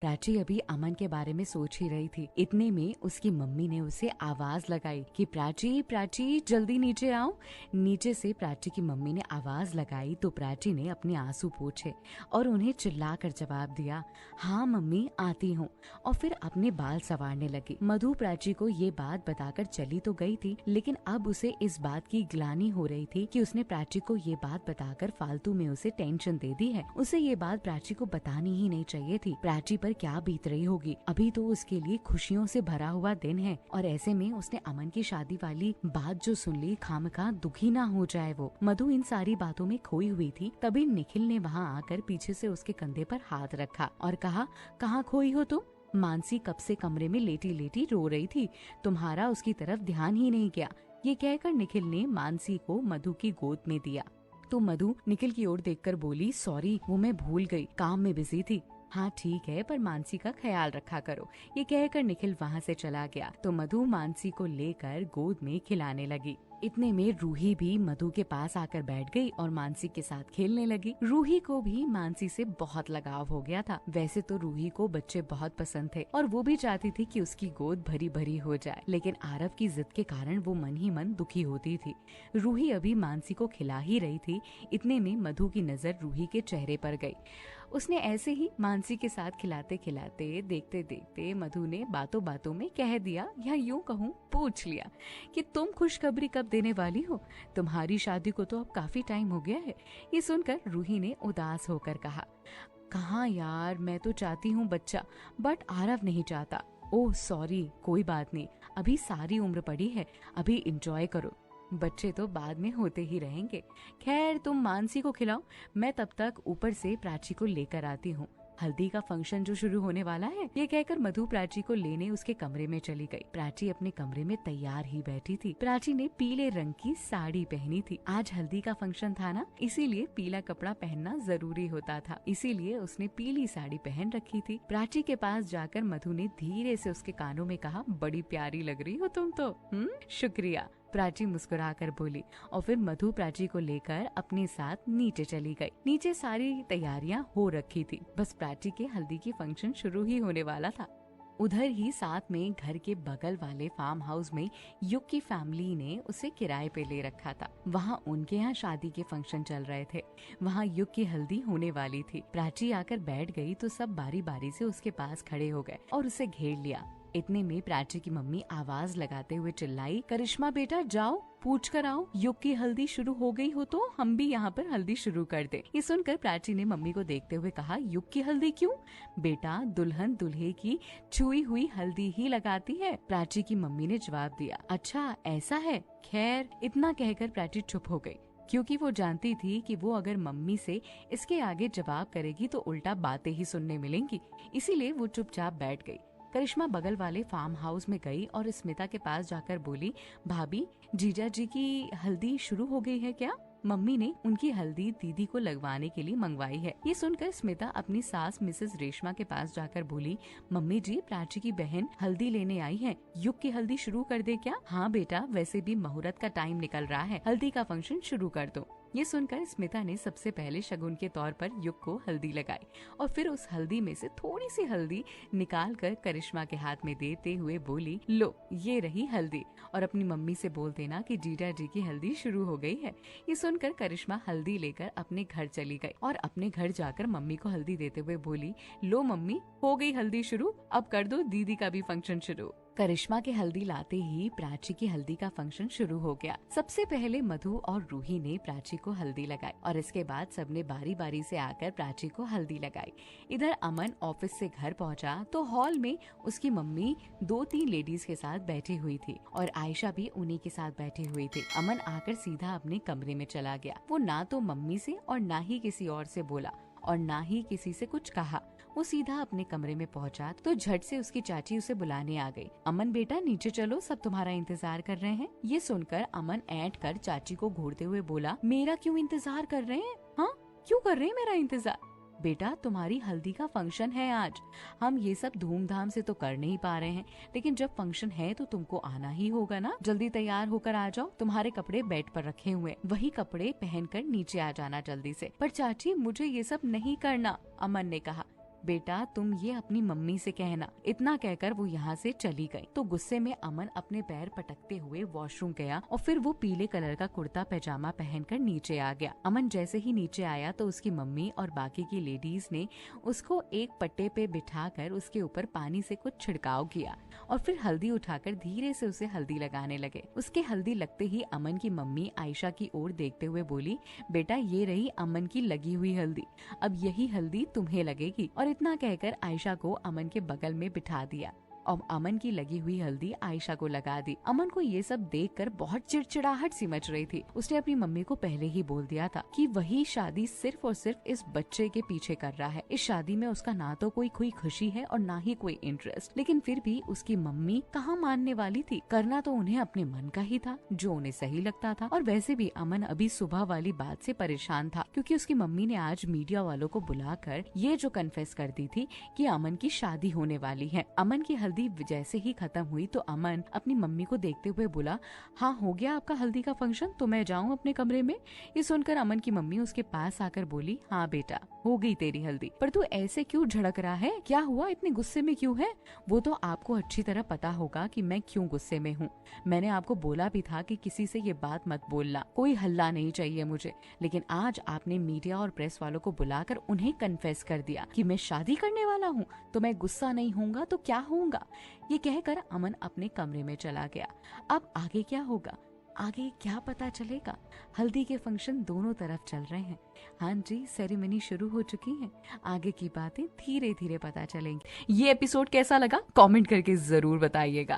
प्राची अभी अमन के बारे में सोच ही रही थी। इतने में उसकी मम्मी ने उसे आवाज लगाई कि प्राची प्राची जल्दी नीचे आओ। नीचे से प्राची की मम्मी ने आवाज लगाई तो प्राची ने अपने आंसू पोंछे और उन्हें चिल्लाकर जवाब दिया, हाँ मम्मी आती हूँ। और फिर अपने बाल संवारने लगी। मधु प्राची को ये बात बताकर चली तो गई थी, लेकिन अब उसे इस बात की ग्लानि हो रही थी कि उसने प्राची को ये बात बताकर फालतू में उसे टेंशन दे दी है। उसे ये बात प्राची को बतानी ही नहीं चाहिए थी। प्राची पर क्या बीत रही होगी। अभी तो उसके लिए खुशियों से भरा हुआ दिन है और ऐसे में उसने अमन की शादी वाली बात जो सुन ली, खामखा दुखी ना हो जाए वो। मधु इन सारी बातों में खोई हुई थी। तभी निखिल ने वहाँ आकर पीछे से उसके कंधे पर हाथ रखा और कहा, कहाँ खोई हो तुम? मानसी कब से कमरे में लेटी लेटी रो रही थी, तुम्हारा उसकी तरफ ध्यान ही नहीं गया। ये कहकर निखिल ने मानसी को मधु की गोद में दिया तो मधु निखिल की ओर देखकर बोली, सॉरी वो मैं भूल गई, काम में बिजी थी। हाँ ठीक है, पर मानसी का ख्याल रखा करो। ये कहकर निखिल वहाँ से चला गया तो मधु मानसी को लेकर गोद में खिलाने लगी। इतने में रूही भी मधु के पास आकर बैठ गई और मानसी के साथ खेलने लगी। रूही को भी मानसी से बहुत लगाव हो गया था। वैसे तो रूही को बच्चे बहुत पसंद थे और वो भी चाहती थी कि उसकी गोद भरी भरी हो जाए, लेकिन आरव की जिद के कारण वो मन ही मन दुखी होती थी। रूही अभी मानसी को खिला ही रही थी। इतने में मधु की नजर रूही के चेहरे पर गई। उसने ऐसे ही मानसी के साथ खिलाते खिलाते देखते देखते मधु ने बातों बातों में कह दिया, या यूं कहूँ पूछ लिया, कि तुम खुशखबरी कब देने वाली हो? तुम्हारी शादी को तो अब काफी टाइम हो गया है। ये सुनकर रूही ने उदास होकर कहा, कहाँ यार, मैं तो चाहती हूँ बच्चा, बट आरव नहीं चाहता। ओह सॉरी, कोई बात नहीं, अभी सारी उम्र पड़ी है, अभी एंजॉय करो, बच्चे तो बाद में होते ही रहेंगे। खैर तुम मानसी को खिलाओ, मैं तब तक ऊपर से प्राची को लेकर आती हूँ। हल्दी का फंक्शन जो शुरू होने वाला है। ये कहकर मधु प्राची को लेने उसके कमरे में चली गई। प्राची अपने कमरे में तैयार ही बैठी थी। प्राची ने पीले रंग की साड़ी पहनी थी। आज हल्दी का फंक्शन था ना, इसीलिए पीला कपड़ा पहनना जरूरी होता था, इसीलिए उसने पीली साड़ी पहन रखी थी। प्राची के पास जाकर मधु ने धीरे से उसके कानों में कहा, बड़ी प्यारी लग रही हो तुम तो। शुक्रिया, प्राची मुस्कुराकर बोली और फिर मधु प्राची को लेकर अपने साथ नीचे चली गई। नीचे सारी तैयारियां हो रखी थी, बस प्राची के हल्दी की फंक्शन शुरू ही होने वाला था। उधर ही साथ में घर के बगल वाले फार्म हाउस में युग की फैमिली ने उसे किराए पे ले रखा था। वहाँ उनके यहाँ शादी के फंक्शन चल रहे थे। वहाँ युग की हल्दी होने वाली थी। प्राची आकर बैठ गई तो सब बारी बारी से उसके पास खड़े हो गए और उसे घेर लिया। इतने में प्राची की मम्मी आवाज लगाते हुए चिल्लाई, करिश्मा बेटा जाओ, पूछ कर आओ, युग की हल्दी शुरू हो गई हो तो हम भी यहाँ पर हल्दी शुरू कर दे। ये सुनकर प्राची ने मम्मी को देखते हुए कहा, युग की हल्दी क्यों? बेटा दुल्हन दूल्हे की छुई हुई हल्दी ही लगाती है। प्राची की मम्मी ने जवाब दिया, अच्छा ऐसा है। खैर इतना कहकर प्राची चुप हो गई, क्योंकि वो जानती थी कि वो अगर मम्मी से इसके आगे जवाब करेगी तो उल्टा बातें ही सुनने मिलेंगी। इसीलिए वो चुपचाप बैठ गई। करिश्मा बगल वाले फार्म हाउस में गई और स्मिता के पास जाकर बोली, भाभी जीजा जी की हल्दी शुरू हो गई है क्या? मम्मी ने उनकी हल्दी दीदी को लगवाने के लिए मंगवाई है। ये सुनकर स्मिता अपनी सास मिसेस रेशमा के पास जाकर बोली, मम्मी जी प्राची की बहन हल्दी लेने आई है, युग की हल्दी शुरू कर दे क्या? हाँ बेटा, वैसे भी मुहूर्त का टाइम निकल रहा है, हल्दी का फंक्शन शुरू कर दो। ये सुनकर स्मिता ने सबसे पहले शगुन के तौर पर युग को हल्दी लगाई और फिर उस हल्दी में से थोड़ी सी हल्दी निकाल कर करिश्मा के हाथ में देते हुए बोली, लो ये रही हल्दी, और अपनी मम्मी से बोल देना कि जीजा जी की हल्दी शुरू हो गई है। ये सुनकर करिश्मा हल्दी लेकर अपने घर चली गई और अपने घर जाकर मम्मी को हल्दी देते हुए बोली, लो मम्मी हो गई हल्दी शुरू, अब कर दो दीदी का भी फंक्शन शुरू। करिश्मा के हल्दी लाते ही प्राची की हल्दी का फंक्शन शुरू हो गया। सबसे पहले मधु और रूही ने प्राची को हल्दी लगाई और इसके बाद सबने बारी बारी से आकर प्राची को हल्दी लगाई। इधर अमन ऑफिस से घर पहुंचा तो हॉल में उसकी मम्मी 2-3 लेडीज के साथ बैठी हुई थी और आयशा भी उन्हीं के साथ बैठी हुई थी। अमन आकर सीधा अपने कमरे में चला गया। वो ना तो मम्मी से और ना ही किसी और से बोला और ना ही किसी से कुछ कहा। वो सीधा अपने कमरे में पहुंचा तो झट से उसकी चाची उसे बुलाने आ गई। अमन बेटा नीचे चलो, सब तुम्हारा इंतजार कर रहे हैं। ये सुनकर अमन ऐंठ कर चाची को घूरते हुए बोला, मेरा क्यों इंतजार कर रहे हैं? हाँ क्यों कर रहे हैं मेरा इंतजार? बेटा तुम्हारी हल्दी का फंक्शन है आज, हम ये सब धूमधाम से तो कर नहीं पा रहे हैं, लेकिन जब फंक्शन है तो तुमको आना ही होगा ना। जल्दी तैयार होकर आ जाओ, तुम्हारे कपड़े बेड पर रखे हुए, वही कपड़े पहनकर नीचे आ जाना जल्दी से। पर चाची मुझे ये सब नहीं करना, अमन ने कहा। बेटा तुम ये अपनी मम्मी से कहना। इतना कहकर वो यहाँ से चली गई। तो गुस्से में अमन अपने पैर पटकते हुए वॉशरूम गया और फिर वो पीले कलर का कुर्ता पैजामा पहनकर नीचे आ गया। अमन जैसे ही नीचे आया तो उसकी मम्मी और बाकी की लेडीज ने उसको एक पट्टे पे बिठाकर उसके ऊपर पानी से कुछ छिड़काव किया और फिर हल्दी उठाकर धीरे से उसे हल्दी लगाने लगे। उसके हल्दी लगते ही अमन की मम्मी आयशा की ओर देखते हुए बोली, बेटा ये रही अमन की लगी हुई हल्दी, अब यही हल्दी तुम्हें लगेगी। और इतना कहकर आयशा को अमन के बगल में बिठा दिया और अमन की लगी हुई हल्दी आयशा को लगा दी। अमन को ये सब देखकर बहुत चिड़चिड़ाहट सी मच रही थी। उसने अपनी मम्मी को पहले ही बोल दिया था कि वही शादी सिर्फ और सिर्फ इस बच्चे के पीछे कर रहा है। इस शादी में उसका ना तो कोई खुशी है और ना ही कोई इंटरेस्ट। लेकिन फिर भी उसकी मम्मी कहाँ मानने वाली थी। करना तो उन्हें अपने मन का ही था, जो उन्हें सही लगता था। और वैसे भी अमन अभी सुबह वाली बात से परेशान था, क्योंकि उसकी मम्मी ने आज मीडिया वालों को बुलाकर ये जो कन्फेस कर दी थी कि अमन की शादी होने वाली है। अमन की हल्दी जैसे ही खत्म हुई तो अमन अपनी मम्मी को देखते हुए बोला, हाँ हो गया आपका हल्दी का फंक्शन, तो मैं जाऊँ अपने कमरे में। ये सुनकर अमन की मम्मी उसके पास आकर बोली, हाँ बेटा हो गई तेरी हल्दी, पर तू ऐसे क्यों झड़क रहा है, क्या हुआ, इतने गुस्से में क्यों है? वो तो आपको अच्छी तरह पता होगा कि मैं क्यों गुस्से में हूँ। मैंने आपको बोला भी था कि किसी से ये बात मत बोलना, कोई हल्ला नहीं चाहिए मुझे। लेकिन आज आपने मीडिया और प्रेस वालों को बुलाकर उन्हें कन्फेस कर दिया कि मैं शादी करने वाला हूँ, तो मैं गुस्सा नहीं होऊंगा तो क्या होऊंगा। ये कहकर अमन अपने कमरे में चला गया। अब आगे क्या होगा, आगे क्या पता चलेगा। हल्दी के फंक्शन दोनों तरफ चल रहे हैं। हाँ जी, सेरेमनी शुरू हो चुकी है। आगे की बातें धीरे धीरे पता चलेंगी। ये एपिसोड कैसा लगा कमेंट करके जरूर बताइएगा।